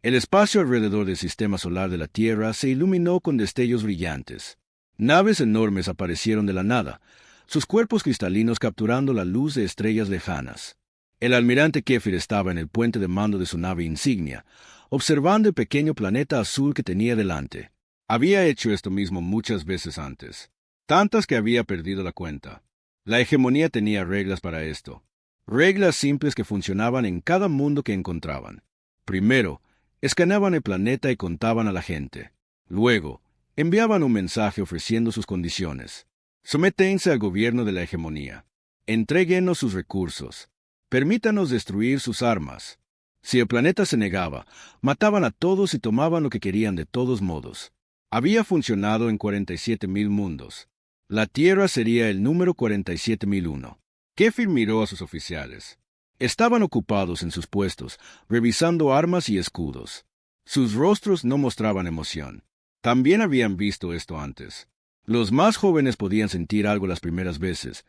El espacio alrededor del sistema solar de la Tierra se iluminó con destellos brillantes. Naves enormes aparecieron de la nada, sus cuerpos cristalinos capturando la luz de estrellas lejanas. El almirante Kefir estaba en el puente de mando de su nave insignia, observando el pequeño planeta azul que tenía delante. Había hecho esto mismo muchas veces antes, tantas que había perdido la cuenta. La hegemonía tenía reglas para esto, reglas simples que funcionaban en cada mundo que encontraban. Primero, escaneaban el planeta y contaban a la gente. Luego, enviaban un mensaje ofreciendo sus condiciones. Sométense al gobierno de la hegemonía. Entréguenos sus recursos. Permítanos destruir sus armas. Si el planeta se negaba, mataban a todos y tomaban lo que querían de todos modos. Había funcionado en 47.000 mundos. La Tierra sería el número 47.001. Kefir miró a sus oficiales. Estaban ocupados en sus puestos, revisando armas y escudos. Sus rostros no mostraban emoción. También habían visto esto antes. Los más jóvenes podían sentir algo las primeras veces,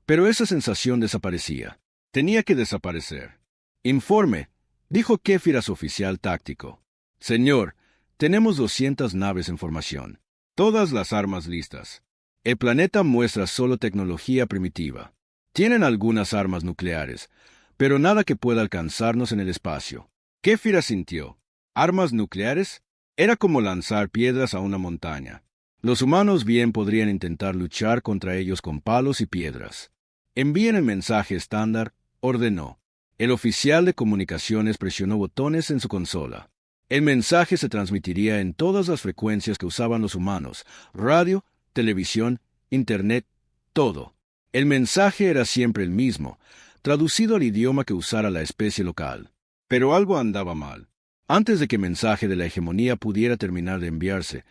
pero esa sensación desaparecía. Tenía que desaparecer. Informe, dijo Kefir a su oficial táctico. Señor, tenemos 200 naves en formación. Todas las armas listas. El planeta muestra solo tecnología primitiva. Tienen algunas armas nucleares, pero nada que pueda alcanzarnos en el espacio. Kefir asintió. ¿Armas nucleares? Era como lanzar piedras a una montaña. Los humanos bien podrían intentar luchar contra ellos con palos y piedras. Envíen el mensaje estándar, ordenó. El oficial de comunicaciones presionó botones en su consola. El mensaje se transmitiría en todas las frecuencias que usaban los humanos: radio, televisión, internet, todo. El mensaje era siempre el mismo, traducido al idioma que usara la especie local. Pero algo andaba mal. Antes de que el mensaje de la hegemonía pudiera terminar de enviarse,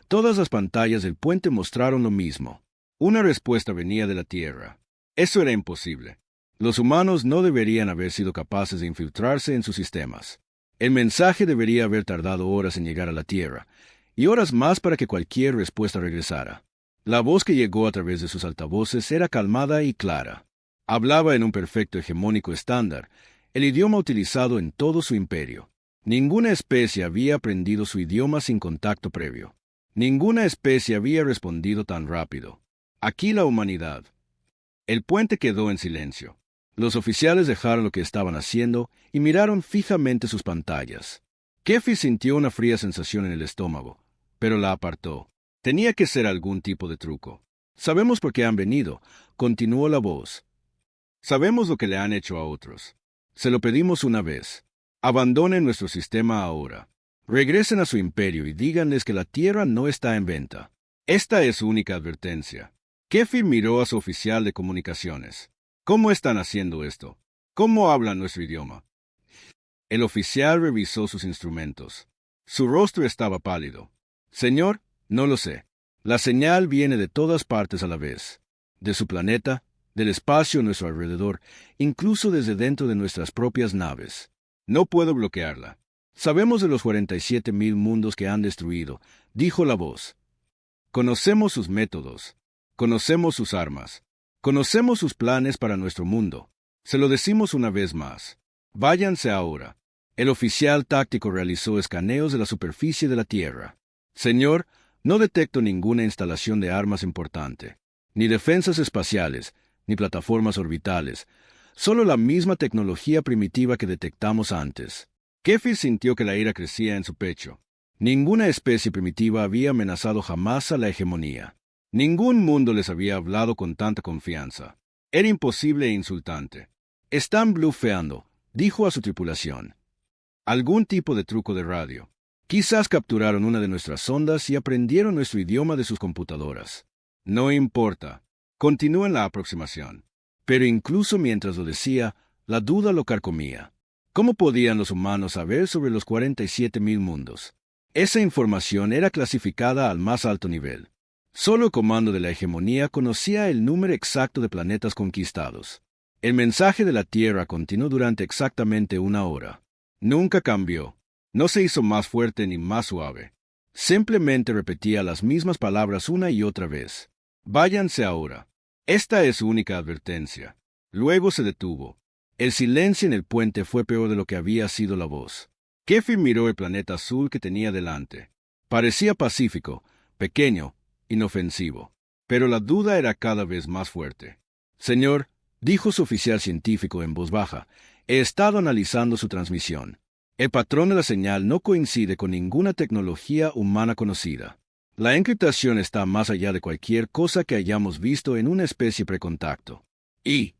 todas las pantallas del puente mostraron lo mismo. Una respuesta venía de la Tierra. Eso era imposible. Los humanos no deberían haber sido capaces de infiltrarse en sus sistemas. El mensaje debería haber tardado horas en llegar a la Tierra, y horas más para que cualquier respuesta regresara. La voz que llegó a través de sus altavoces era calmada y clara. Hablaba en un perfecto hegemónico estándar, el idioma utilizado en todo su imperio. Ninguna especie había aprendido su idioma sin contacto previo. Ninguna especie había respondido tan rápido. Aquí la humanidad. El puente quedó en silencio. Los oficiales dejaron lo que estaban haciendo y miraron fijamente sus pantallas. Kefir sintió una fría sensación en el estómago, pero la apartó. Tenía que ser algún tipo de truco. Sabemos por qué han venido, continuó la voz. Sabemos lo que le han hecho a otros. Se lo pedimos una vez. Abandonen nuestro sistema ahora. Regresen a su imperio y díganles que la Tierra no está en venta. Esta es su única advertencia. Kefir miró a su oficial de comunicaciones. ¿Cómo están haciendo esto? ¿Cómo hablan nuestro idioma? El oficial revisó sus instrumentos. Su rostro estaba pálido. Señor, no lo sé. La señal viene de todas partes a la vez. De su planeta, del espacio a nuestro alrededor, incluso desde dentro de nuestras propias naves. No puedo bloquearla. Sabemos de los 47.000 mundos que han destruido, dijo la voz. Conocemos sus métodos. Conocemos sus armas. Conocemos sus planes para nuestro mundo. Se lo decimos una vez más. Váyanse ahora. El oficial táctico realizó escaneos de la superficie de la Tierra. Señor, no detecto ninguna instalación de armas importante, ni defensas espaciales, ni plataformas orbitales, solo la misma tecnología primitiva que detectamos antes. Kefir sintió que la ira crecía en su pecho. Ninguna especie primitiva había amenazado jamás a la hegemonía. Ningún mundo les había hablado con tanta confianza. Era imposible e insultante. Están blufeando, dijo a su tripulación. Algún tipo de truco de radio. Quizás capturaron una de nuestras sondas y aprendieron nuestro idioma de sus computadoras. No importa. Continúen la aproximación. Pero incluso mientras lo decía, la duda lo carcomía. ¿Cómo podían los humanos saber sobre los 47.000 mundos? Esa información era clasificada al más alto nivel. Solo el comando de la hegemonía conocía el número exacto de planetas conquistados. El mensaje de la Tierra continuó durante exactamente 1 hora. Nunca cambió. No se hizo más fuerte ni más suave. Simplemente repetía las mismas palabras una y otra vez. Váyanse ahora. Esta es su única advertencia. Luego se detuvo. El silencio en el puente fue peor de lo que había sido la voz. Kefi miró el planeta azul que tenía delante. Parecía pacífico, pequeño, inofensivo. Pero la duda era cada vez más fuerte. Señor, dijo su oficial científico en voz baja, he estado analizando su transmisión. El patrón de la señal no coincide con ninguna tecnología humana conocida. La encriptación está más allá de cualquier cosa que hayamos visto en una especie precontacto. Y,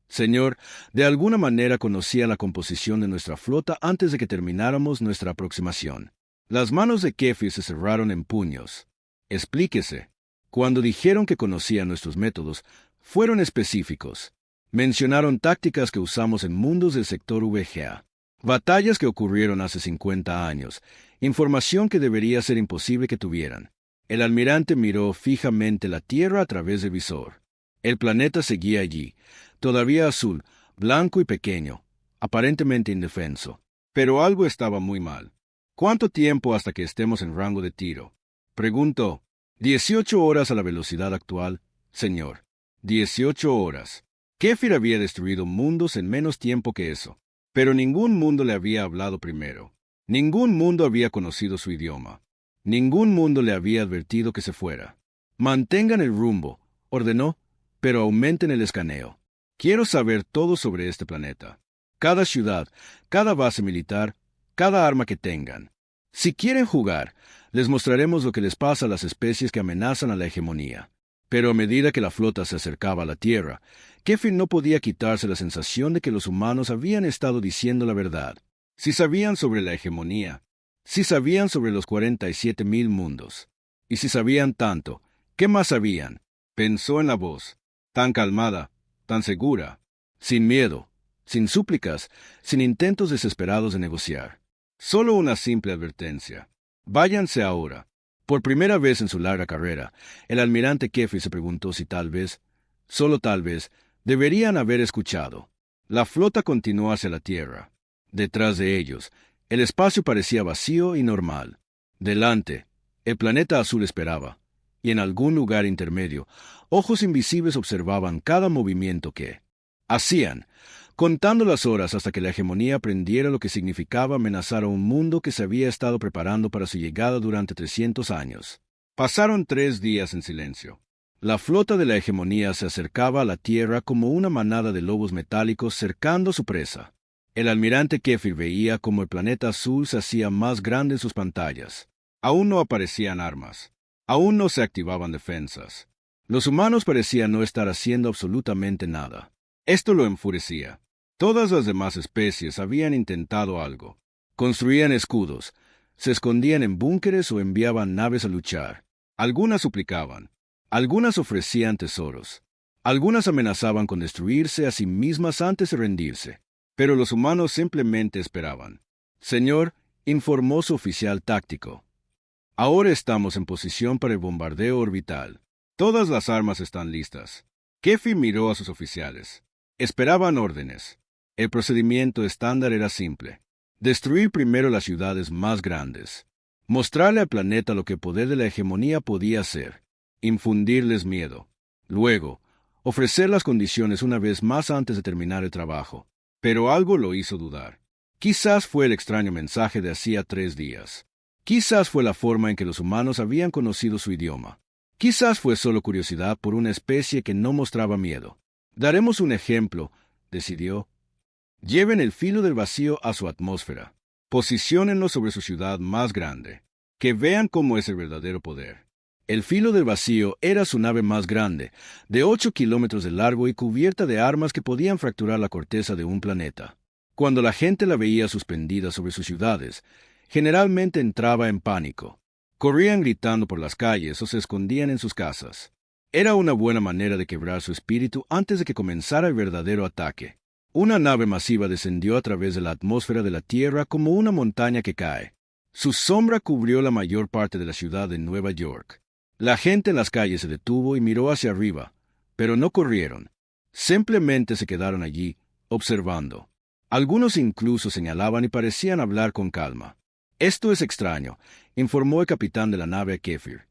señor, de alguna manera conocía la composición de nuestra flota antes de que termináramos nuestra aproximación. Las manos de Kefi se cerraron en puños. Explíquese. Cuando dijeron que conocían nuestros métodos, fueron específicos. Mencionaron tácticas que usamos en mundos del sector VGA. Batallas que ocurrieron hace 50 años. Información que debería ser imposible que tuvieran. El almirante miró fijamente la Tierra a través del visor. El planeta seguía allí, todavía azul, blanco y pequeño, aparentemente indefenso. Pero algo estaba muy mal. ¿Cuánto tiempo hasta que estemos en rango de tiro? Preguntó. 18 horas a la velocidad actual, señor. 18 horas. Kefir había destruido mundos en menos tiempo que eso. Pero ningún mundo le había hablado primero. Ningún mundo había conocido su idioma. Ningún mundo le había advertido que se fuera. Mantengan el rumbo, ordenó, pero aumenten el escaneo. Quiero saber todo sobre este planeta. Cada ciudad, cada base militar, cada arma que tengan. Si quieren jugar, les mostraremos lo que les pasa a las especies que amenazan a la hegemonía. Pero a medida que la flota se acercaba a la Tierra, Kefir no podía quitarse la sensación de que los humanos habían estado diciendo la verdad. Si sabían sobre la hegemonía, si sabían sobre los 47.000 mundos, y si sabían tanto, ¿qué más sabían? Pensó en la voz, tan calmada, tan segura, sin miedo, sin súplicas, sin intentos desesperados de negociar. Solo una simple advertencia. Váyanse ahora. Por primera vez en su larga carrera, el almirante Kefir se preguntó si tal vez, solo tal vez, deberían haber escuchado. La flota continuó hacia la Tierra. Detrás de ellos, el espacio parecía vacío y normal. Delante, el planeta azul esperaba, y en algún lugar intermedio, ojos invisibles observaban cada movimiento que hacían, contando las horas hasta que la hegemonía aprendiera lo que significaba amenazar a un mundo que se había estado preparando para su llegada durante 300 años. Pasaron 3 días en silencio. La flota de la hegemonía se acercaba a la Tierra como una manada de lobos metálicos cercando a su presa. El almirante Kefir veía cómo el planeta azul se hacía más grande en sus pantallas. Aún no aparecían armas. Aún no se activaban defensas. Los humanos parecían no estar haciendo absolutamente nada. Esto lo enfurecía. Todas las demás especies habían intentado algo. Construían escudos, se escondían en búnkeres o enviaban naves a luchar. Algunas suplicaban. Algunas ofrecían tesoros. Algunas amenazaban con destruirse a sí mismas antes de rendirse. Pero los humanos simplemente esperaban. Señor, informó su oficial táctico. Ahora estamos en posición para el bombardeo orbital. Todas las armas están listas. Kefir miró a sus oficiales. Esperaban órdenes. El procedimiento estándar era simple. Destruir primero las ciudades más grandes. Mostrarle al planeta lo que el poder de la hegemonía podía hacer. Infundirles miedo. Luego, ofrecer las condiciones una vez más antes de terminar el trabajo. Pero algo lo hizo dudar. Quizás fue el extraño mensaje de hacía 3 días. Quizás fue la forma en que los humanos habían conocido su idioma. Quizás fue solo curiosidad por una especie que no mostraba miedo. Daremos un ejemplo, decidió. Lleven el filo del vacío a su atmósfera. Posiciónenlo sobre su ciudad más grande. Que vean cómo es el verdadero poder. El filo del vacío era su nave más grande, de 8 kilómetros de largo y cubierta de armas que podían fracturar la corteza de un planeta. Cuando la gente la veía suspendida sobre sus ciudades, generalmente entraba en pánico. Corrían gritando por las calles o se escondían en sus casas. Era una buena manera de quebrar su espíritu antes de que comenzara el verdadero ataque. Una nave masiva descendió a través de la atmósfera de la Tierra como una montaña que cae. Su sombra cubrió la mayor parte de la ciudad de Nueva York. La gente en las calles se detuvo y miró hacia arriba, pero no corrieron. Simplemente se quedaron allí, observando. Algunos incluso señalaban y parecían hablar con calma. Esto es extraño, informó el capitán de la nave a Kefir.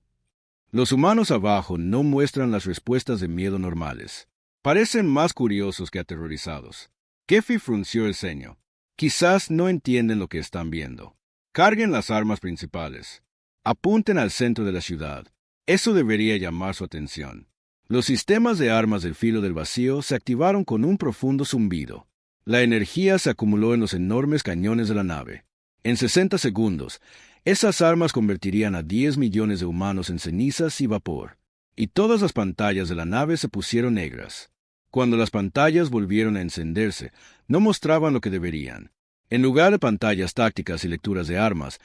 Los humanos abajo no muestran las respuestas de miedo normales. Parecen más curiosos que aterrorizados. Kefir frunció el ceño. Quizás no entienden lo que están viendo. Carguen las armas principales. Apunten al centro de la ciudad. Eso debería llamar su atención. Los sistemas de armas del filo del vacío se activaron con un profundo zumbido. La energía se acumuló en los enormes cañones de la nave. En 60 segundos, esas armas convertirían a 10 millones de humanos en cenizas y vapor. Y todas las pantallas de la nave se pusieron negras. Cuando las pantallas volvieron a encenderse, no mostraban lo que deberían. En lugar de pantallas tácticas y lecturas de armas,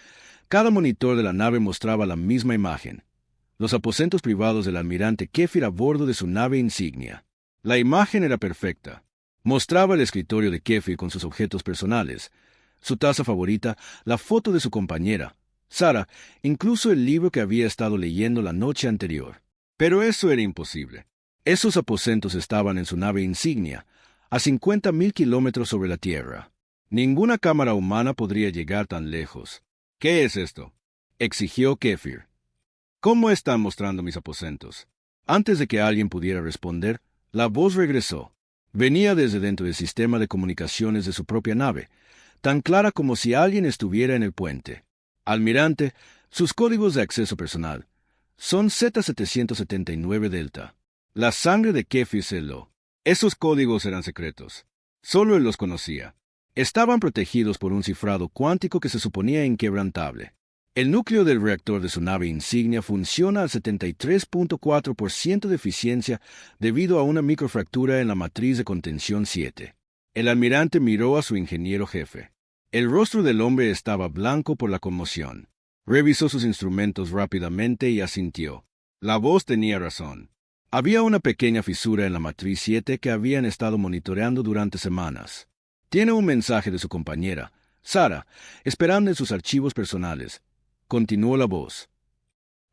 cada monitor de la nave mostraba la misma imagen. Los aposentos privados del almirante Kefir a bordo de su nave insignia. La imagen era perfecta. Mostraba el escritorio de Kefir con sus objetos personales, su taza favorita, la foto de su compañera, Sara, incluso el libro que había estado leyendo la noche anterior. Pero eso era imposible. Esos aposentos estaban en su nave insignia, a 50.000 kilómetros sobre la Tierra. Ninguna cámara humana podría llegar tan lejos. ¿Qué es esto?, exigió Kefir. ¿Cómo están mostrando mis aposentos? Antes de que alguien pudiera responder, la voz regresó. Venía desde dentro del sistema de comunicaciones de su propia nave, tan clara como si alguien estuviera en el puente. Almirante, sus códigos de acceso personal son Z779 Delta. La sangre de Kefir se heló. Esos códigos eran secretos. Solo él los conocía. Estaban protegidos por un cifrado cuántico que se suponía inquebrantable. El núcleo del reactor de su nave insignia funciona al 73.4% de eficiencia debido a una microfractura en la matriz de contención 7. El almirante miró a su ingeniero jefe. El rostro del hombre estaba blanco por la conmoción. Revisó sus instrumentos rápidamente y asintió. La voz tenía razón. Había una pequeña fisura en la matriz 7 que habían estado monitoreando durante semanas. Tiene un mensaje de su compañera, Sara, esperando en sus archivos personales. Continuó la voz.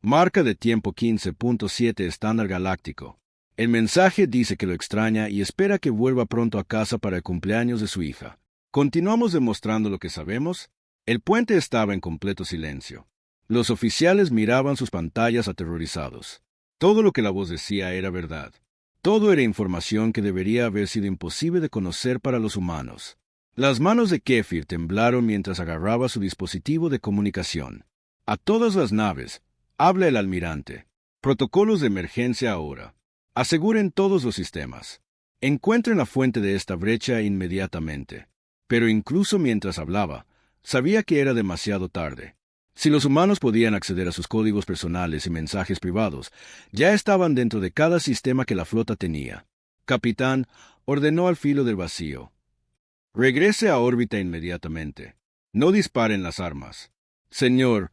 Marca de tiempo 15.7 estándar galáctico. El mensaje dice que lo extraña y espera que vuelva pronto a casa para el cumpleaños de su hija. ¿Continuamos demostrando lo que sabemos? El puente estaba en completo silencio. Los oficiales miraban sus pantallas aterrorizados. Todo lo que la voz decía era verdad. Todo era información que debería haber sido imposible de conocer para los humanos. Las manos de Kefir temblaron mientras agarraba su dispositivo de comunicación. A todas las naves, habla el almirante. Protocolos de emergencia ahora. Aseguren todos los sistemas. Encuentren la fuente de esta brecha inmediatamente. Pero incluso mientras hablaba, sabía que era demasiado tarde. Si los humanos podían acceder a sus códigos personales y mensajes privados, ya estaban dentro de cada sistema que la flota tenía. Capitán, ordenó al filo del vacío. Regrese a órbita inmediatamente. No disparen las armas. Señor,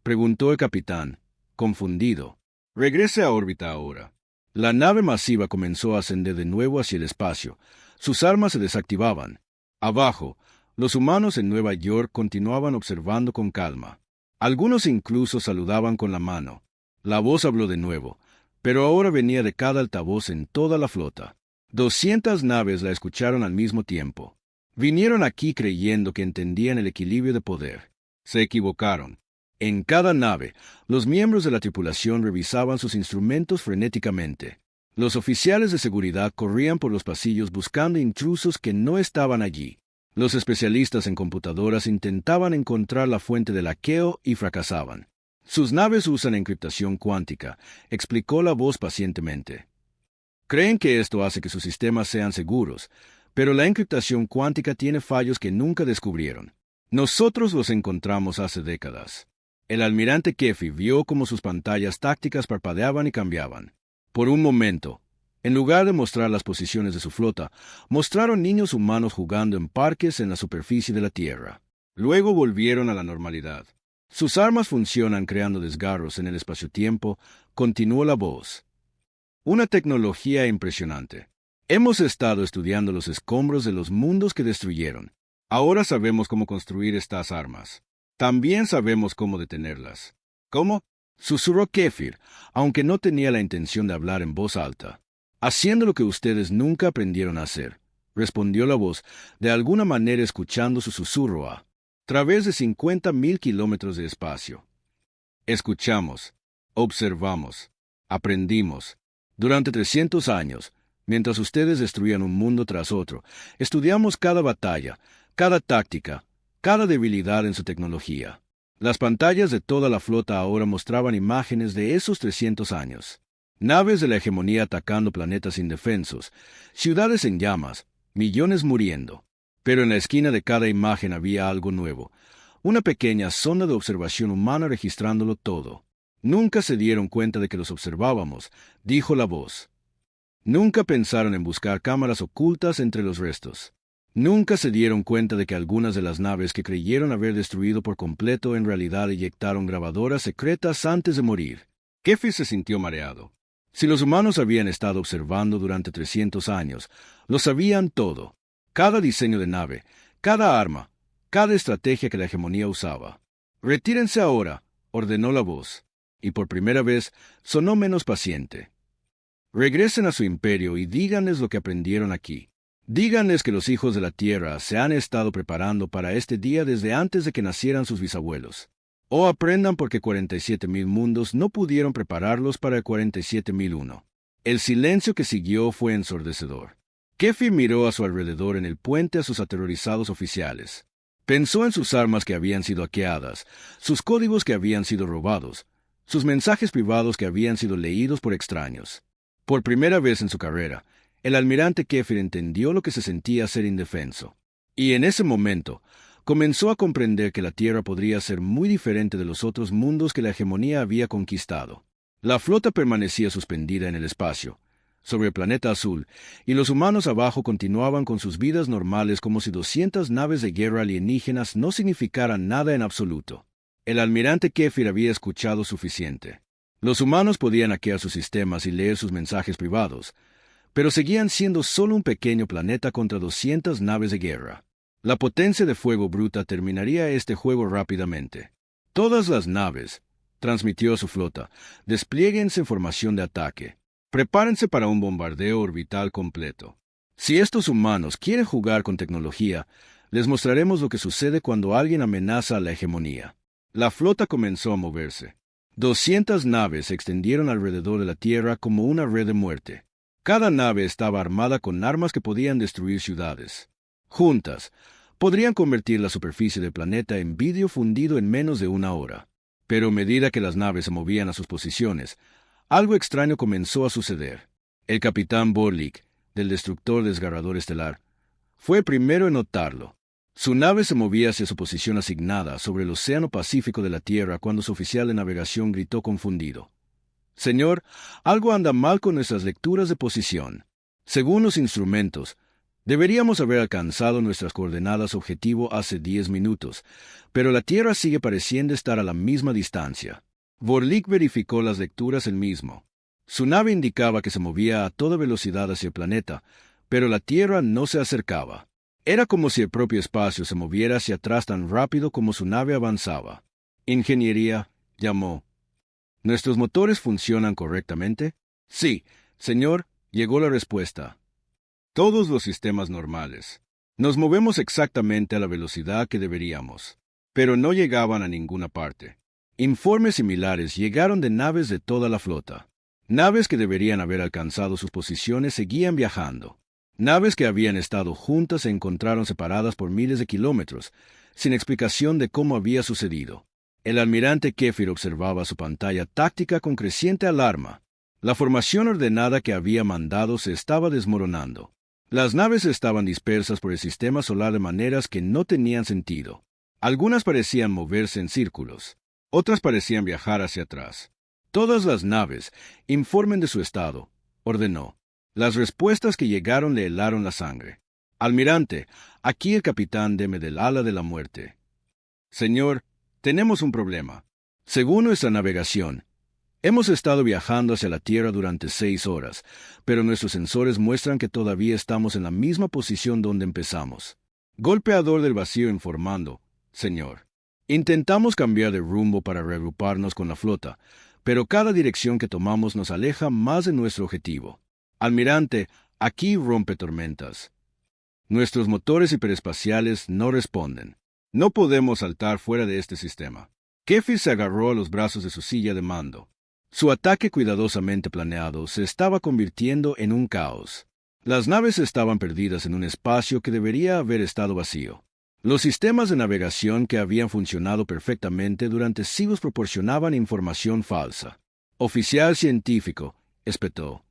preguntó el capitán, confundido. Regrese a órbita ahora. La nave masiva comenzó a ascender de nuevo hacia el espacio. Sus armas se desactivaban. Abajo, los humanos en Nueva York continuaban observando con calma. Algunos incluso saludaban con la mano. La voz habló de nuevo, pero ahora venía de cada altavoz en toda la flota. 200 naves la escucharon al mismo tiempo. Vinieron aquí creyendo que entendían el equilibrio de poder. Se equivocaron. En cada nave, los miembros de la tripulación revisaban sus instrumentos frenéticamente. Los oficiales de seguridad corrían por los pasillos buscando intrusos que no estaban allí. Los especialistas en computadoras intentaban encontrar la fuente del hackeo y fracasaban. Sus naves usan encriptación cuántica, explicó la voz pacientemente. Creen que esto hace que sus sistemas sean seguros, pero la encriptación cuántica tiene fallos que nunca descubrieron. Nosotros los encontramos hace décadas. El almirante Kefir vio cómo sus pantallas tácticas parpadeaban y cambiaban. Por un momento, en lugar de mostrar las posiciones de su flota, mostraron niños humanos jugando en parques en la superficie de la Tierra. Luego volvieron a la normalidad. Sus armas funcionan creando desgarros en el espacio-tiempo, continuó la voz. Una tecnología impresionante. Hemos estado estudiando los escombros de los mundos que destruyeron. Ahora sabemos cómo construir estas armas. También sabemos cómo detenerlas. ¿Cómo? Susurró Kefir, aunque no tenía la intención de hablar en voz alta. Haciendo lo que ustedes nunca aprendieron a hacer, respondió la voz, de alguna manera escuchando su susurro a través de 50.000 kilómetros de espacio. Escuchamos, observamos, aprendimos. Durante 300 años, mientras ustedes destruían un mundo tras otro, estudiamos cada batalla, cada táctica, cada debilidad en su tecnología. Las pantallas de toda la flota ahora mostraban imágenes de esos 300 años. Naves de la hegemonía atacando planetas indefensos, ciudades en llamas, millones muriendo. Pero en la esquina de cada imagen había algo nuevo, una pequeña sonda de observación humana registrándolo todo. Nunca se dieron cuenta de que los observábamos, dijo la voz. Nunca pensaron en buscar cámaras ocultas entre los restos. Nunca se dieron cuenta de que algunas de las naves que creyeron haber destruido por completo en realidad eyectaron grabadoras secretas antes de morir. Kefi se sintió mareado. Si los humanos habían estado observando durante 300 años, lo sabían todo. Cada diseño de nave, cada arma, cada estrategia que la hegemonía usaba. «Retírense ahora», ordenó la voz, y por primera vez sonó menos paciente. «Regresen a su imperio y díganles lo que aprendieron aquí. Díganles que los hijos de la Tierra se han estado preparando para este día desde antes de que nacieran sus bisabuelos. O aprendan porque 47.000 mundos no pudieron prepararlos para el 47.001». El silencio que siguió fue ensordecedor. Kefi miró a su alrededor en el puente a sus aterrorizados oficiales. Pensó en sus armas que habían sido hackeadas, sus códigos que habían sido robados, sus mensajes privados que habían sido leídos por extraños. Por primera vez en su carrera, el almirante Kefir entendió lo que se sentía ser indefenso. Y en ese momento, comenzó a comprender que la Tierra podría ser muy diferente de los otros mundos que la hegemonía había conquistado. La flota permanecía suspendida en el espacio, sobre el planeta azul, y los humanos abajo continuaban con sus vidas normales como si 200 naves de guerra alienígenas no significaran nada en absoluto. El almirante Kefir había escuchado suficiente. Los humanos podían hackear sus sistemas y leer sus mensajes privados, pero seguían siendo solo un pequeño planeta contra 200 naves de guerra. La potencia de fuego bruta terminaría este juego rápidamente. Todas las naves, transmitió a su flota, despliéguense en formación de ataque. Prepárense para un bombardeo orbital completo. Si estos humanos quieren jugar con tecnología, les mostraremos lo que sucede cuando alguien amenaza a la hegemonía. La flota comenzó a moverse. 200 naves se extendieron alrededor de la Tierra como una red de muerte. Cada nave estaba armada con armas que podían destruir ciudades. Juntas, podrían convertir la superficie del planeta en vidrio fundido en menos de una hora. Pero a medida que las naves se movían a sus posiciones, algo extraño comenzó a suceder. El capitán Vorlik, del destructor desgarrador estelar, fue el primero en notarlo. Su nave se movía hacia su posición asignada sobre el Océano Pacífico de la Tierra cuando su oficial de navegación gritó confundido. «Señor, algo anda mal con nuestras lecturas de posición. Según los instrumentos, deberíamos haber alcanzado nuestras coordenadas objetivo hace 10 minutos, pero la Tierra sigue pareciendo estar a la misma distancia». Vorlik verificó las lecturas él mismo. Su nave indicaba que se movía a toda velocidad hacia el planeta, pero la Tierra no se acercaba. Era como si el propio espacio se moviera hacia atrás tan rápido como su nave avanzaba. «Ingeniería», llamó. «¿Nuestros motores funcionan correctamente?» «Sí, señor», llegó la respuesta. «Todos los sistemas normales. Nos movemos exactamente a la velocidad que deberíamos». Pero no llegaban a ninguna parte. Informes similares llegaron de naves de toda la flota. Naves que deberían haber alcanzado sus posiciones seguían viajando. Naves que habían estado juntas se encontraron separadas por miles de kilómetros, sin explicación de cómo había sucedido. El almirante Kefir observaba su pantalla táctica con creciente alarma. La formación ordenada que había mandado se estaba desmoronando. Las naves estaban dispersas por el sistema solar de maneras que no tenían sentido. Algunas parecían moverse en círculos. Otras parecían viajar hacia atrás. «Todas las naves, informen de su estado», ordenó. Las respuestas que llegaron le helaron la sangre. «Almirante, aquí el capitán Deme del ala de la muerte». «Señor, tenemos un problema. Según nuestra navegación, hemos estado viajando hacia la Tierra durante 6 horas, pero nuestros sensores muestran que todavía estamos en la misma posición donde empezamos». Golpeador del vacío informando. «Señor, intentamos cambiar de rumbo para reagruparnos con la flota, pero cada dirección que tomamos nos aleja más de nuestro objetivo. Almirante, aquí rompe tormentas. Nuestros motores hiperespaciales no responden. No podemos saltar fuera de este sistema». Kefir se agarró a los brazos de su silla de mando. Su ataque cuidadosamente planeado se estaba convirtiendo en un caos. Las naves estaban perdidas en un espacio que debería haber estado vacío. Los sistemas de navegación que habían funcionado perfectamente durante siglos proporcionaban información falsa. Oficial científico, espetó.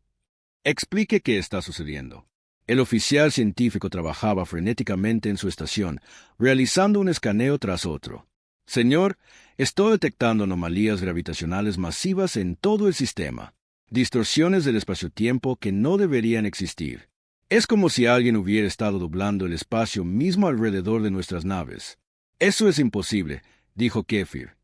Explique qué está sucediendo. El oficial científico trabajaba frenéticamente en su estación, realizando un escaneo tras otro. Señor, estoy detectando anomalías gravitacionales masivas en todo el sistema. Distorsiones del espacio-tiempo que no deberían existir. Es como si alguien hubiera estado doblando el espacio mismo alrededor de nuestras naves. Eso es imposible, dijo Kefir.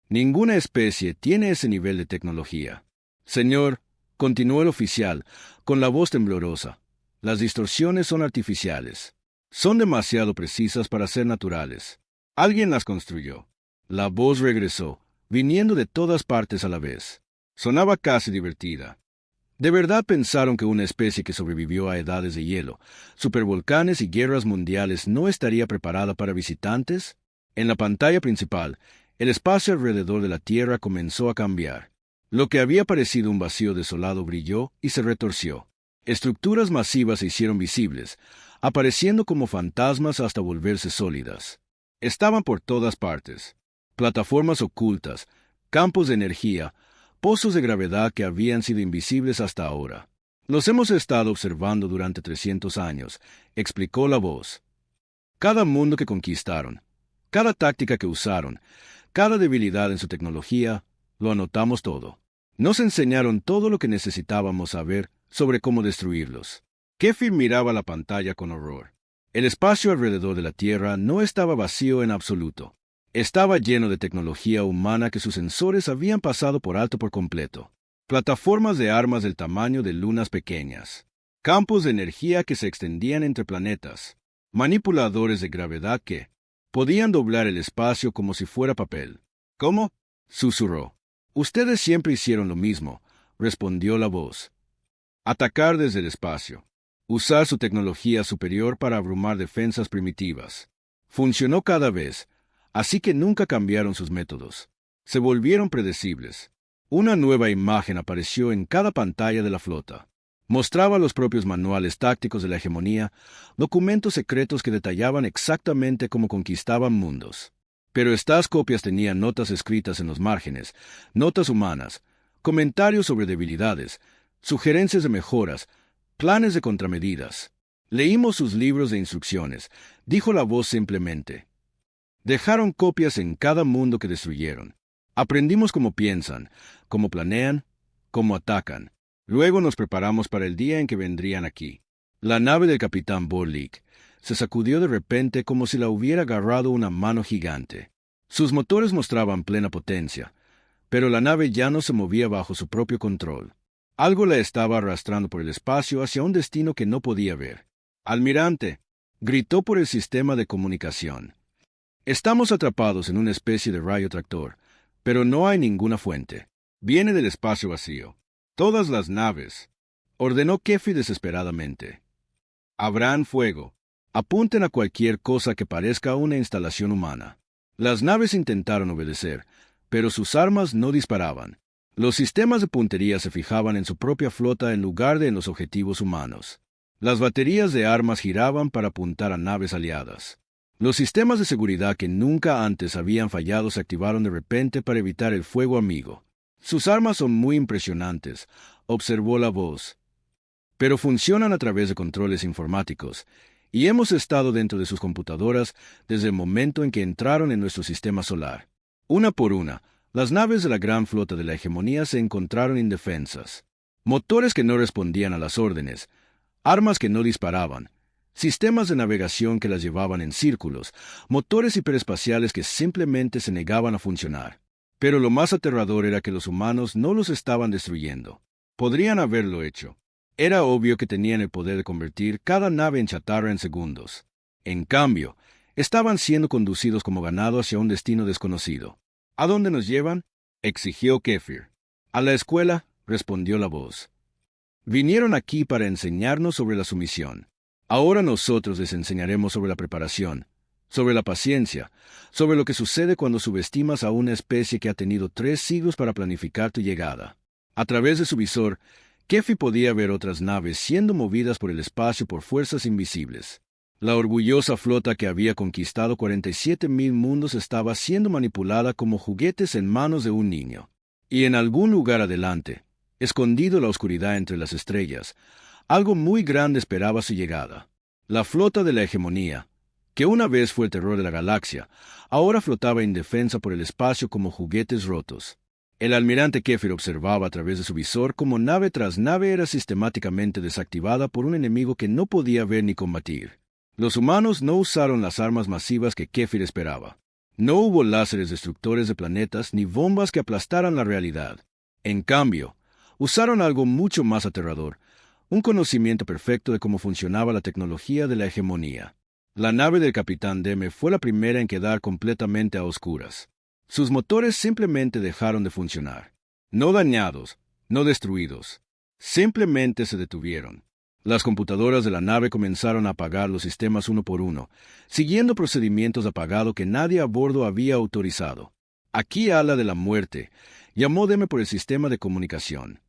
Ninguna especie tiene ese nivel de tecnología. Señor, continuó el oficial, con la voz temblorosa, las distorsiones son artificiales. Son demasiado precisas para ser naturales. Alguien las construyó. La voz regresó, viniendo de todas partes a la vez. Sonaba casi divertida. ¿De verdad pensaron que una especie que sobrevivió a edades de hielo, supervolcanes y guerras mundiales no estaría preparada para visitantes? En la pantalla principal, el espacio alrededor de la Tierra comenzó a cambiar. Lo que había parecido un vacío desolado brilló y se retorció. Estructuras masivas se hicieron visibles, apareciendo como fantasmas hasta volverse sólidas. Estaban por todas partes. Plataformas ocultas, campos de energía, pozos de gravedad que habían sido invisibles hasta ahora. Los hemos estado observando durante 300 años, explicó la voz. Cada mundo que conquistaron, cada táctica que usaron, cada debilidad en su tecnología, lo anotamos todo. Nos enseñaron todo lo que necesitábamos saber sobre cómo destruirlos. Kefir miraba la pantalla con horror. El espacio alrededor de la Tierra no estaba vacío en absoluto. Estaba lleno de tecnología humana que sus sensores habían pasado por alto por completo. Plataformas de armas del tamaño de lunas pequeñas. Campos de energía que se extendían entre planetas. Manipuladores de gravedad que podían doblar el espacio como si fuera papel. ¿Cómo? Susurró. Ustedes siempre hicieron lo mismo, respondió la voz. Atacar desde el espacio. Usar su tecnología superior para abrumar defensas primitivas. Funcionó cada vez, así que nunca cambiaron sus métodos. Se volvieron predecibles. Una nueva imagen apareció en cada pantalla de la flota. Mostraba los propios manuales tácticos de la hegemonía, documentos secretos que detallaban exactamente cómo conquistaban mundos. Pero estas copias tenían notas escritas en los márgenes, notas humanas, comentarios sobre debilidades, sugerencias de mejoras, planes de contramedidas. Leímos sus libros de instrucciones, dijo la voz simplemente. Dejaron copias en cada mundo que destruyeron. Aprendimos cómo piensan, cómo planean, cómo atacan. Luego nos preparamos para el día en que vendrían aquí. La nave del capitán Borlik se sacudió de repente como si la hubiera agarrado una mano gigante. Sus motores mostraban plena potencia, pero la nave ya no se movía bajo su propio control. Algo la estaba arrastrando por el espacio hacia un destino que no podía ver. «Almirante», gritó por el sistema de comunicación. «Estamos atrapados en una especie de rayo tractor, pero no hay ninguna fuente. Viene del espacio vacío. Todas las naves», ordenó Kefir desesperadamente. «Abran fuego. Apunten a cualquier cosa que parezca una instalación humana». Las naves intentaron obedecer, pero sus armas no disparaban. Los sistemas de puntería se fijaban en su propia flota en lugar de en los objetivos humanos. Las baterías de armas giraban para apuntar a naves aliadas. Los sistemas de seguridad que nunca antes habían fallado se activaron de repente para evitar el fuego amigo. «Sus armas son muy impresionantes», observó la voz. «Pero funcionan a través de controles informáticos, y hemos estado dentro de sus computadoras desde el momento en que entraron en nuestro sistema solar. Una por una, las naves de la gran flota de la hegemonía se encontraron indefensas. Motores que no respondían a las órdenes, armas que no disparaban, sistemas de navegación que las llevaban en círculos, motores hiperespaciales que simplemente se negaban a funcionar. Pero lo más aterrador era que los humanos no los estaban destruyendo. Podrían haberlo hecho. Era obvio que tenían el poder de convertir cada nave en chatarra en segundos. En cambio, estaban siendo conducidos como ganado hacia un destino desconocido. «¿A dónde nos llevan?», exigió Kefir. «A la escuela», respondió la voz. «Vinieron aquí para enseñarnos sobre la sumisión. Ahora nosotros les enseñaremos sobre la preparación, sobre la paciencia, sobre lo que sucede cuando subestimas a una especie que ha tenido 3 siglos para planificar tu llegada». A través de su visor, Kefir podía ver otras naves siendo movidas por el espacio por fuerzas invisibles. La orgullosa flota que había conquistado 47.000 mundos estaba siendo manipulada como juguetes en manos de un niño. Y en algún lugar adelante, escondido en la oscuridad entre las estrellas, algo muy grande esperaba su llegada. La flota de la hegemonía, que una vez fue el terror de la galaxia, ahora flotaba indefensa por el espacio como juguetes rotos. El almirante Kefir observaba a través de su visor cómo nave tras nave era sistemáticamente desactivada por un enemigo que no podía ver ni combatir. Los humanos no usaron las armas masivas que Kefir esperaba. No hubo láseres destructores de planetas ni bombas que aplastaran la realidad. En cambio, usaron algo mucho más aterrador, un conocimiento perfecto de cómo funcionaba la tecnología de la hegemonía. La nave del capitán Deme fue la primera en quedar completamente a oscuras. Sus motores simplemente dejaron de funcionar. No dañados, no destruidos. Simplemente se detuvieron. Las computadoras de la nave comenzaron a apagar los sistemas uno por uno, siguiendo procedimientos de apagado que nadie a bordo había autorizado. Aquí Ala de la Muerte llamó Deme por el sistema de comunicación.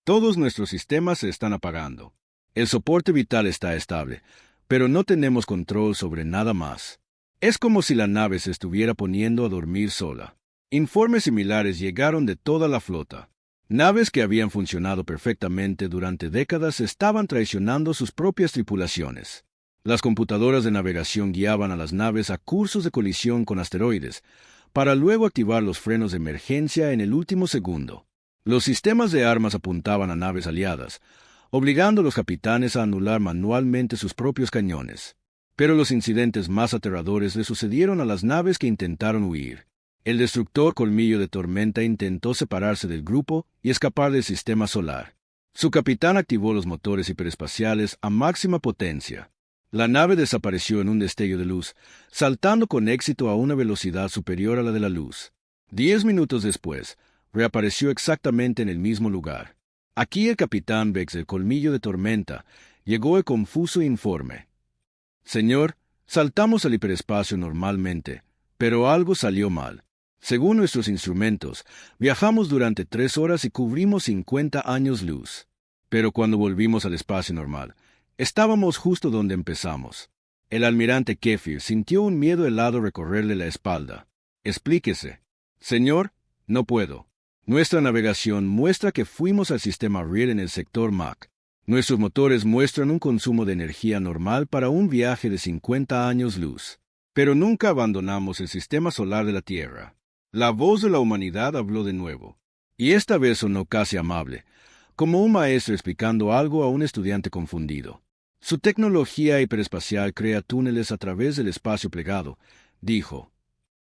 Todos nuestros sistemas se están apagando. El soporte vital está estable, pero no tenemos control sobre nada más. Es como si la nave se estuviera poniendo a dormir sola. Informes similares llegaron de toda la flota. Naves que habían funcionado perfectamente durante décadas estaban traicionando sus propias tripulaciones. Las computadoras de navegación guiaban a las naves a cursos de colisión con asteroides, para luego activar los frenos de emergencia en el último segundo. Los sistemas de armas apuntaban a naves aliadas, obligando a los capitanes a anular manualmente sus propios cañones. Pero los incidentes más aterradores le sucedieron a las naves que intentaron huir. El destructor Colmillo de Tormenta intentó separarse del grupo y escapar del sistema solar. Su capitán activó los motores hiperespaciales a máxima potencia. La nave desapareció en un destello de luz, saltando con éxito a una velocidad superior a la de la luz. 10 minutos después, reapareció exactamente en el mismo lugar. Aquí el capitán Vex del Colmillo de Tormenta llegó el confuso informe. Señor, saltamos al hiperespacio normalmente, pero algo salió mal. Según nuestros instrumentos, viajamos durante 3 horas y cubrimos 50 años luz. Pero cuando volvimos al espacio normal, estábamos justo donde empezamos. El almirante Kefir sintió un miedo helado recorrerle la espalda. Explíquese. Señor, no puedo. Nuestra navegación muestra que fuimos al sistema RIR en el sector Mach. Nuestros motores muestran un consumo de energía normal para un viaje de 50 años luz. Pero nunca abandonamos el sistema solar de la Tierra. La voz de la humanidad habló de nuevo, y esta vez sonó casi amable, como un maestro explicando algo a un estudiante confundido. Su tecnología hiperespacial crea túneles a través del espacio plegado, dijo.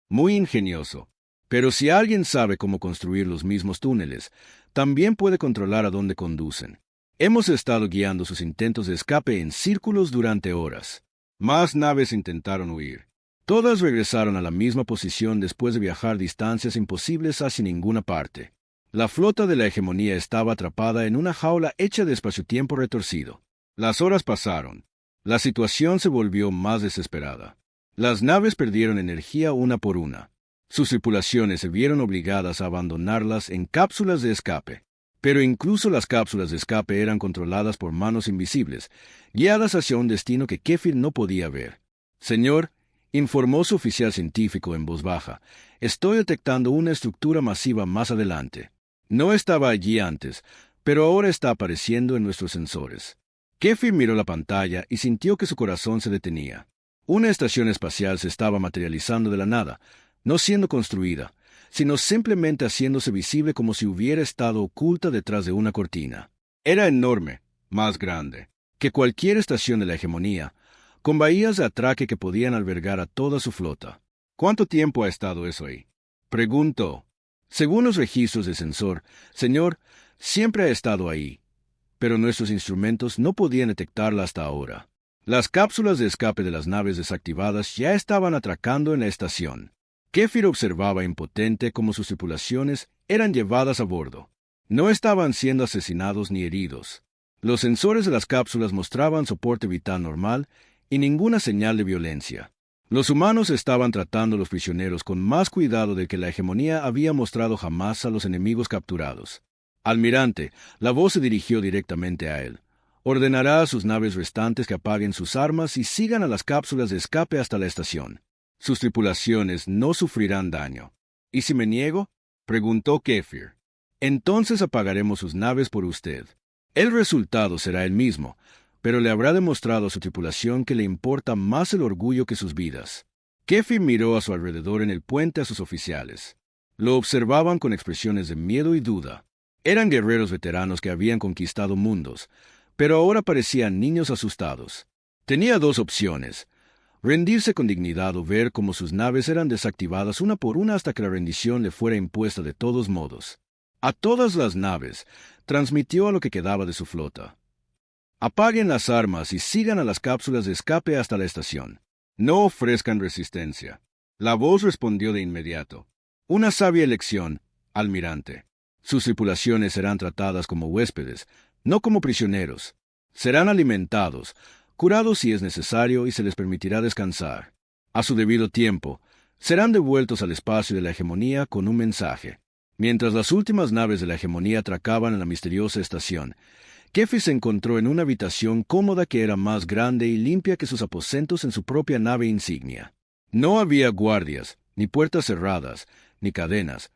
Muy ingenioso. Pero si alguien sabe cómo construir los mismos túneles, también puede controlar a dónde conducen. Hemos estado guiando sus intentos de escape en círculos durante horas. Más naves intentaron huir. Todas regresaron a la misma posición después de viajar distancias imposibles hacia ninguna parte. La flota de la hegemonía estaba atrapada en una jaula hecha de espacio-tiempo retorcido. Las horas pasaron. La situación se volvió más desesperada. Las naves perdieron energía una por una. Sus tripulaciones se vieron obligadas a abandonarlas en cápsulas de escape. Pero incluso las cápsulas de escape eran controladas por manos invisibles, guiadas hacia un destino que Kefir no podía ver. Señor, informó su oficial científico en voz baja, estoy detectando una estructura masiva más adelante. No estaba allí antes, pero ahora está apareciendo en nuestros sensores. Kefir miró la pantalla y sintió que su corazón se detenía. Una estación espacial se estaba materializando de la nada, no siendo construida, sino simplemente haciéndose visible como si hubiera estado oculta detrás de una cortina. Era enorme, más grande, que cualquier estación de la hegemonía, con bahías de atraque que podían albergar a toda su flota. ¿Cuánto tiempo ha estado eso ahí? Preguntó. Según los registros del sensor, señor, siempre ha estado ahí, pero nuestros instrumentos no podían detectarla hasta ahora. Las cápsulas de escape de las naves desactivadas ya estaban atracando en la estación. Kefir observaba impotente cómo sus tripulaciones eran llevadas a bordo. No estaban siendo asesinados ni heridos. Los sensores de las cápsulas mostraban soporte vital normal y ninguna señal de violencia. Los humanos estaban tratando a los prisioneros con más cuidado del que la hegemonía había mostrado jamás a los enemigos capturados. Almirante, la voz se dirigió directamente a él. Ordenará a sus naves restantes que apaguen sus armas y sigan a las cápsulas de escape hasta la estación. Sus tripulaciones no sufrirán daño. ¿Y si me niego?, preguntó Kefir. Entonces apagaremos sus naves por usted. El resultado será el mismo, pero le habrá demostrado a su tripulación que le importa más el orgullo que sus vidas. Kefir miró a su alrededor en el puente a sus oficiales. Lo observaban con expresiones de miedo y duda. Eran guerreros veteranos que habían conquistado mundos, pero ahora parecían niños asustados. Tenía dos opciones: rendirse con dignidad o ver cómo sus naves eran desactivadas una por una hasta que la rendición le fuera impuesta de todos modos. A todas las naves, transmitió a lo que quedaba de su flota: apaguen las armas y sigan a las cápsulas de escape hasta la estación. No ofrezcan resistencia. La voz respondió de inmediato. Una sabia elección, almirante. Sus tripulaciones serán tratadas como huéspedes, no como prisioneros. Serán alimentados, curados si es necesario, y se les permitirá descansar. A su debido tiempo, serán devueltos al espacio de la hegemonía con un mensaje. Mientras las últimas naves de la hegemonía atracaban en la misteriosa estación, Kefir se encontró en una habitación cómoda que era más grande y limpia que sus aposentos en su propia nave insignia. No había guardias, ni puertas cerradas, ni cadenas,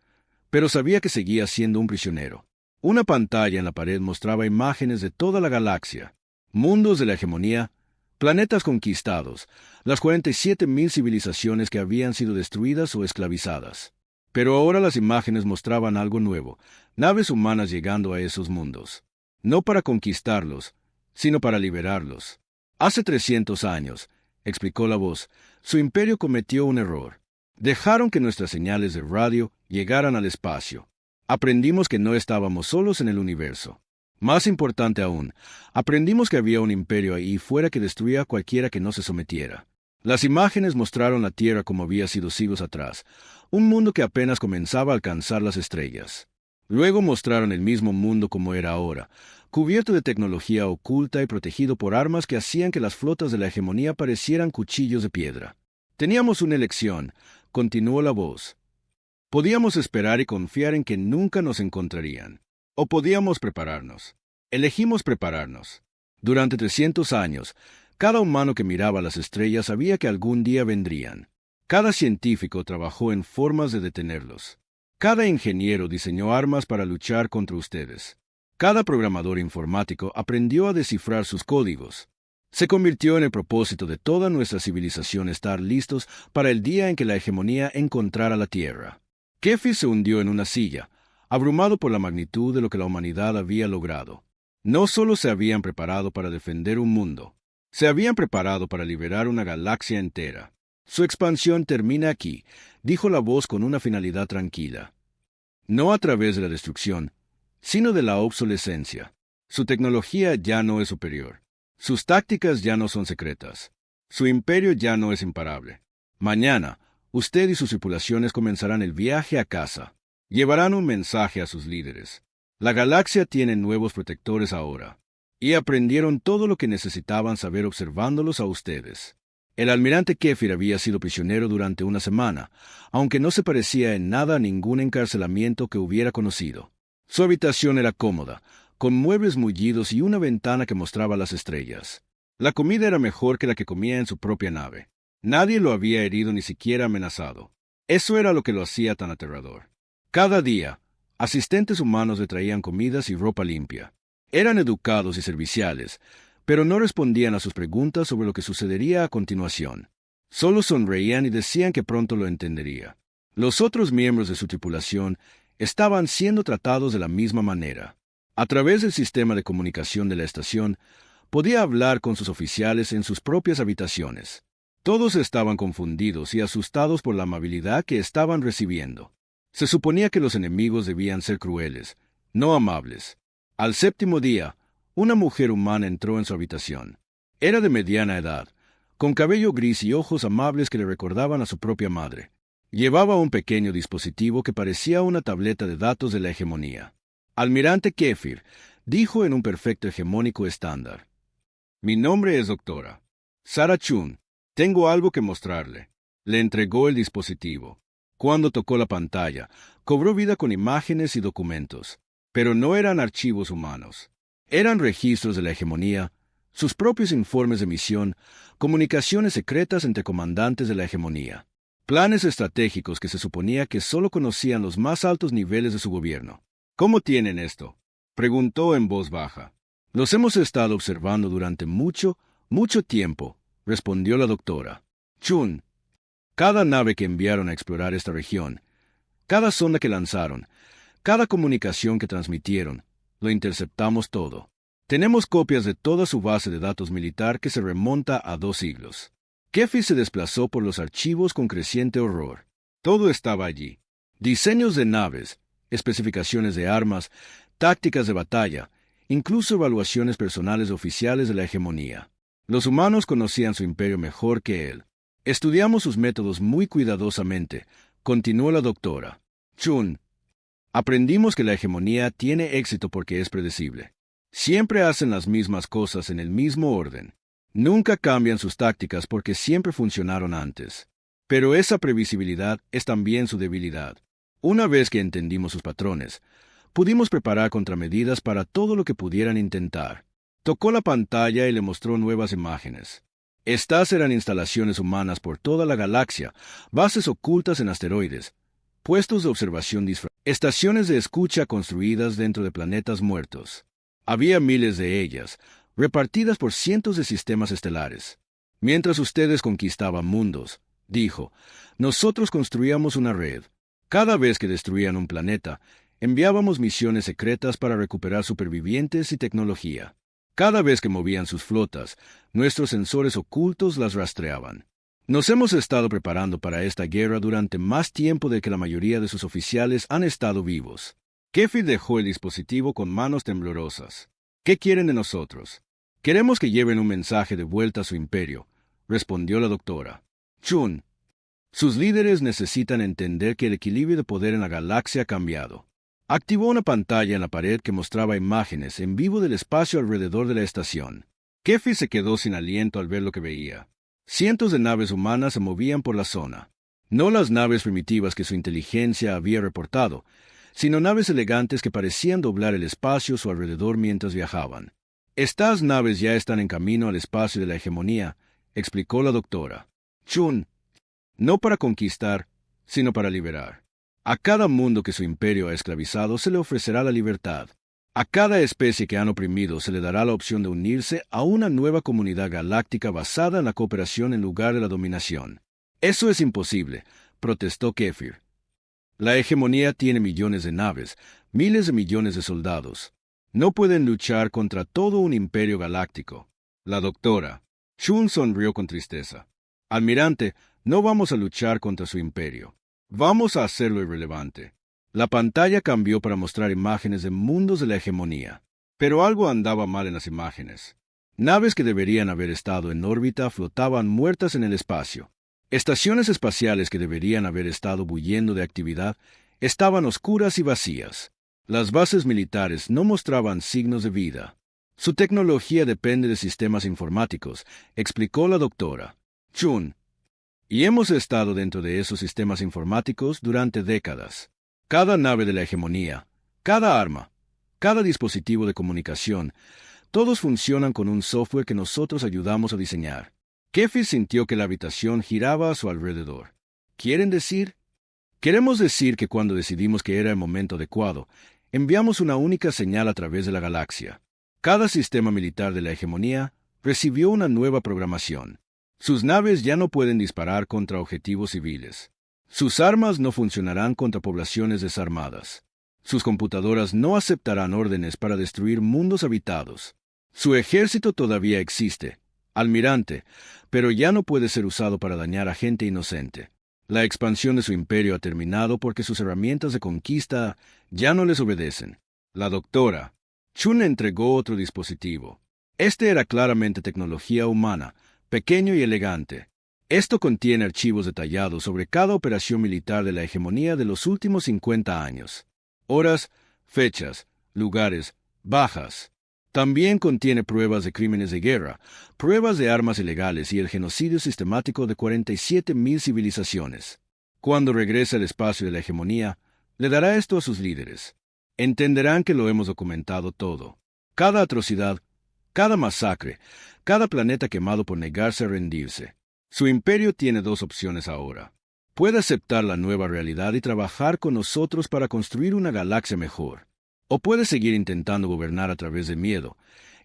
pero sabía que seguía siendo un prisionero. Una pantalla en la pared mostraba imágenes de toda la galaxia, mundos de la hegemonía, planetas conquistados, las 47.000 civilizaciones que habían sido destruidas o esclavizadas. Pero ahora las imágenes mostraban algo nuevo: naves humanas llegando a esos mundos. No para conquistarlos, sino para liberarlos. Hace 300 años, explicó la voz, su imperio cometió un error. Dejaron que nuestras señales de radio llegaran al espacio. Aprendimos que no estábamos solos en el universo. Más importante aún, aprendimos que había un imperio ahí fuera que destruía a cualquiera que no se sometiera. Las imágenes mostraron la Tierra como había sido siglos atrás, un mundo que apenas comenzaba a alcanzar las estrellas. Luego mostraron el mismo mundo como era ahora, cubierto de tecnología oculta y protegido por armas que hacían que las flotas de la hegemonía parecieran cuchillos de piedra. Teníamos una elección, continuó la voz. Podíamos esperar y confiar en que nunca nos encontrarían. O podíamos prepararnos. Elegimos prepararnos. Durante 300 años, cada humano que miraba las estrellas sabía que algún día vendrían. Cada científico trabajó en formas de detenerlos. Cada ingeniero diseñó armas para luchar contra ustedes. Cada programador informático aprendió a descifrar sus códigos. Se convirtió en el propósito de toda nuestra civilización estar listos para el día en que la hegemonía encontrara la Tierra. Kefir se hundió en una silla, abrumado por la magnitud de lo que la humanidad había logrado. No solo se habían preparado para defender un mundo, se habían preparado para liberar una galaxia entera. Su expansión termina aquí, dijo la voz con una finalidad tranquila. No a través de la destrucción, sino de la obsolescencia. Su tecnología ya no es superior. Sus tácticas ya no son secretas. Su imperio ya no es imparable. Mañana, usted y sus tripulaciones comenzarán el viaje a casa. Llevarán un mensaje a sus líderes. La galaxia tiene nuevos protectores ahora. Y aprendieron todo lo que necesitaban saber observándolos a ustedes. El almirante Kefir había sido prisionero durante una semana, aunque no se parecía en nada a ningún encarcelamiento que hubiera conocido. Su habitación era cómoda, con muebles mullidos y una ventana que mostraba las estrellas. La comida era mejor que la que comía en su propia nave. Nadie lo había herido ni siquiera amenazado. Eso era lo que lo hacía tan aterrador. Cada día, asistentes humanos le traían comidas y ropa limpia. Eran educados y serviciales, pero no respondían a sus preguntas sobre lo que sucedería a continuación. Solo sonreían y decían que pronto lo entendería. Los otros miembros de su tripulación estaban siendo tratados de la misma manera. A través del sistema de comunicación de la estación, podía hablar con sus oficiales en sus propias habitaciones. Todos estaban confundidos y asustados por la amabilidad que estaban recibiendo. Se suponía que los enemigos debían ser crueles, no amables. Al séptimo día, una mujer humana entró en su habitación. Era de mediana edad, con cabello gris y ojos amables que le recordaban a su propia madre. Llevaba un pequeño dispositivo que parecía una tableta de datos de la hegemonía. Almirante Kefir, dijo en un perfecto hegemónico estándar. Mi nombre es doctora Sarah Chun. Tengo algo que mostrarle. Le entregó el dispositivo. Cuando tocó la pantalla, cobró vida con imágenes y documentos. Pero no eran archivos humanos. Eran registros de la hegemonía, sus propios informes de misión, comunicaciones secretas entre comandantes de la hegemonía, planes estratégicos que se suponía que solo conocían los más altos niveles de su gobierno. ¿Cómo tienen esto?, preguntó en voz baja. Los hemos estado observando durante mucho tiempo, respondió la doctora. Chun, cada nave que enviaron a explorar esta región, cada sonda que lanzaron, cada comunicación que transmitieron, lo interceptamos todo. Tenemos copias de toda su base de datos militar que se remonta a 2 siglos. Kefi se desplazó por los archivos con creciente horror. Todo estaba allí. Diseños de naves, especificaciones de armas, tácticas de batalla, incluso evaluaciones personales oficiales de la hegemonía. Los humanos conocían su imperio mejor que él. Estudiamos sus métodos muy cuidadosamente, continuó la doctora. Chun, aprendimos que la hegemonía tiene éxito porque es predecible. Siempre hacen las mismas cosas en el mismo orden. Nunca cambian sus tácticas porque siempre funcionaron antes. Pero esa previsibilidad es también su debilidad. Una vez que entendimos sus patrones, pudimos preparar contramedidas para todo lo que pudieran intentar. Tocó la pantalla y le mostró nuevas imágenes. Estas eran instalaciones humanas por toda la galaxia, bases ocultas en asteroides, puestos de observación estaciones de escucha construidas dentro de planetas muertos. Había miles de ellas, repartidas por cientos de sistemas estelares. Mientras ustedes conquistaban mundos, dijo, nosotros construíamos una red. Cada vez que destruían un planeta, enviábamos misiones secretas para recuperar supervivientes y tecnología. Cada vez que movían sus flotas, nuestros sensores ocultos las rastreaban. Nos hemos estado preparando para esta guerra durante más tiempo de que la mayoría de sus oficiales han estado vivos. Kefi dejó el dispositivo con manos temblorosas. ¿Qué quieren de nosotros? Queremos que lleven un mensaje de vuelta a su imperio, respondió la doctora. Chun, sus líderes necesitan entender que el equilibrio de poder en la galaxia ha cambiado. Activó una pantalla en la pared que mostraba imágenes en vivo del espacio alrededor de la estación. Kefi se quedó sin aliento al ver lo que veía. Cientos de naves humanas se movían por la zona. No las naves primitivas que su inteligencia había reportado, sino naves elegantes que parecían doblar el espacio a su alrededor mientras viajaban. Estas naves ya están en camino al espacio de la hegemonía, explicó la doctora. Chun, no para conquistar, sino para liberar. A cada mundo que su imperio ha esclavizado se le ofrecerá la libertad. A cada especie que han oprimido se le dará la opción de unirse a una nueva comunidad galáctica basada en la cooperación en lugar de la dominación. Eso es imposible, protestó Kefir. La hegemonía tiene millones de naves, miles de millones de soldados. No pueden luchar contra todo un imperio galáctico. La doctora Chun sonrió con tristeza. Almirante, no vamos a luchar contra su imperio. Vamos a hacerlo irrelevante. La pantalla cambió para mostrar imágenes de mundos de la hegemonía. Pero algo andaba mal en las imágenes. Naves que deberían haber estado en órbita flotaban muertas en el espacio. Estaciones espaciales que deberían haber estado bulliendo de actividad estaban oscuras y vacías. Las bases militares no mostraban signos de vida. Su tecnología depende de sistemas informáticos, explicó la doctora Chun. Y hemos estado dentro de esos sistemas informáticos durante décadas. Cada nave de la hegemonía, cada arma, cada dispositivo de comunicación, todos funcionan con un software que nosotros ayudamos a diseñar. Kefi sintió que la habitación giraba a su alrededor. ¿Quieren decir? Queremos decir que cuando decidimos que era el momento adecuado, enviamos una única señal a través de la galaxia. Cada sistema militar de la hegemonía recibió una nueva programación. Sus naves ya no pueden disparar contra objetivos civiles. Sus armas no funcionarán contra poblaciones desarmadas. Sus computadoras no aceptarán órdenes para destruir mundos habitados. Su ejército todavía existe, almirante, pero ya no puede ser usado para dañar a gente inocente. La expansión de su imperio ha terminado porque sus herramientas de conquista ya no les obedecen. La doctora Chun entregó otro dispositivo. Este era claramente tecnología humana, pequeño y elegante. Esto contiene archivos detallados sobre cada operación militar de la hegemonía de los últimos 50 años. Horas, fechas, lugares, bajas. También contiene pruebas de crímenes de guerra, pruebas de armas ilegales y el genocidio sistemático de 47.000 civilizaciones. Cuando regrese al espacio de la hegemonía, le dará esto a sus líderes. Entenderán que lo hemos documentado todo. Cada atrocidad, cada masacre, cada planeta quemado por negarse a rendirse. Su imperio tiene dos opciones ahora. Puede aceptar la nueva realidad y trabajar con nosotros para construir una galaxia mejor. O puede seguir intentando gobernar a través de miedo,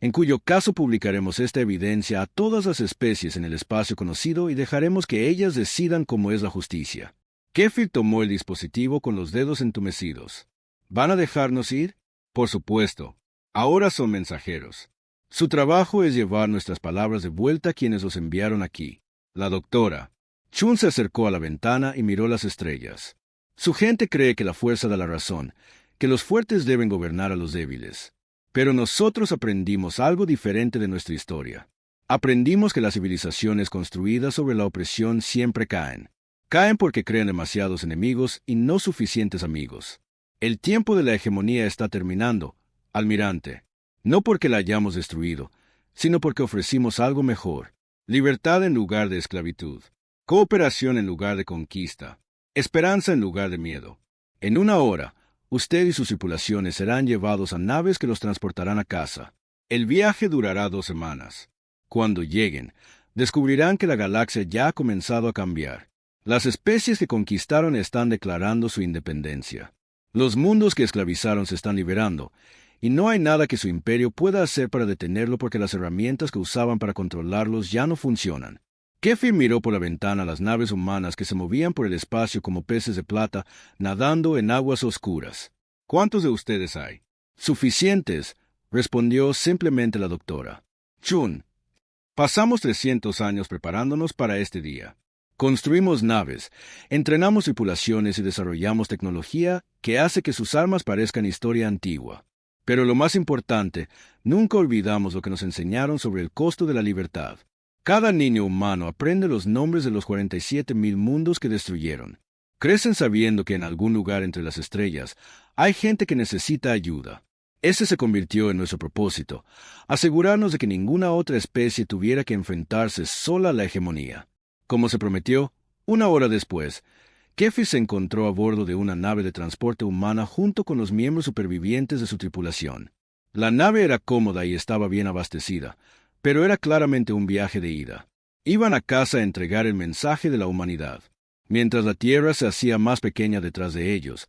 en cuyo caso publicaremos esta evidencia a todas las especies en el espacio conocido y dejaremos que ellas decidan cómo es la justicia. Kefir tomó el dispositivo con los dedos entumecidos. ¿Van a dejarnos ir? Por supuesto. Ahora son mensajeros. Su trabajo es llevar nuestras palabras de vuelta a quienes los enviaron aquí. La doctora. Chun se acercó a la ventana y miró las estrellas. Su gente cree que la fuerza da la razón, que los fuertes deben gobernar a los débiles. Pero nosotros aprendimos algo diferente de nuestra historia. Aprendimos que las civilizaciones construidas sobre la opresión siempre caen. Caen porque crean demasiados enemigos y no suficientes amigos. El tiempo de la hegemonía está terminando, almirante. No porque la hayamos destruido, sino porque ofrecimos algo mejor. Libertad en lugar de esclavitud. Cooperación en lugar de conquista. Esperanza en lugar de miedo. En una hora, usted y sus tripulaciones serán llevados a naves que los transportarán a casa. El viaje durará 2 semanas. Cuando lleguen, descubrirán que la galaxia ya ha comenzado a cambiar. Las especies que conquistaron están declarando su independencia. Los mundos que esclavizaron se están liberando, y no hay nada que su imperio pueda hacer para detenerlo porque las herramientas que usaban para controlarlos ya no funcionan. Kefir miró por la ventana las naves humanas que se movían por el espacio como peces de plata, nadando en aguas oscuras. ¿Cuántos de ustedes hay? Suficientes, respondió simplemente la doctora. Chun. Pasamos 300 años preparándonos para este día. Construimos naves, entrenamos tripulaciones y desarrollamos tecnología que hace que sus armas parezcan historia antigua. Pero lo más importante, nunca olvidamos lo que nos enseñaron sobre el costo de la libertad. Cada niño humano aprende los nombres de los 47,000 mundos que destruyeron. Crecen sabiendo que en algún lugar entre las estrellas hay gente que necesita ayuda. Ese se convirtió en nuestro propósito, asegurarnos de que ninguna otra especie tuviera que enfrentarse sola a la hegemonía. Como se prometió, 1 hora después, Kefir se encontró a bordo de una nave de transporte humana junto con los miembros supervivientes de su tripulación. La nave era cómoda y estaba bien abastecida, pero era claramente un viaje de ida. Iban a casa a entregar el mensaje de la humanidad. Mientras la Tierra se hacía más pequeña detrás de ellos,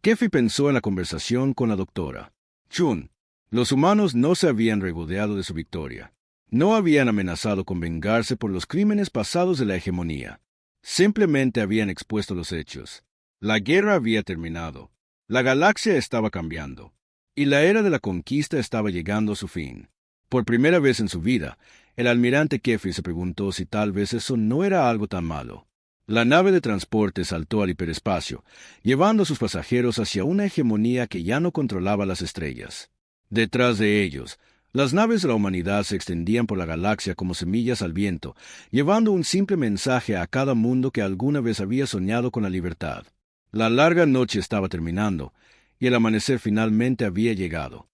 Kefir pensó en la conversación con la doctora. Chun, los humanos no se habían regodeado de su victoria. No habían amenazado con vengarse por los crímenes pasados de la hegemonía. Simplemente habían expuesto los hechos. La guerra había terminado. La galaxia estaba cambiando. Y la era de la conquista estaba llegando a su fin. Por primera vez en su vida, el almirante Kefir se preguntó si tal vez eso no era algo tan malo. La nave de transporte saltó al hiperespacio, llevando a sus pasajeros hacia una hegemonía que ya no controlaba las estrellas. Detrás de ellos, las naves de la humanidad se extendían por la galaxia como semillas al viento, llevando un simple mensaje a cada mundo que alguna vez había soñado con la libertad. La larga noche estaba terminando, y el amanecer finalmente había llegado.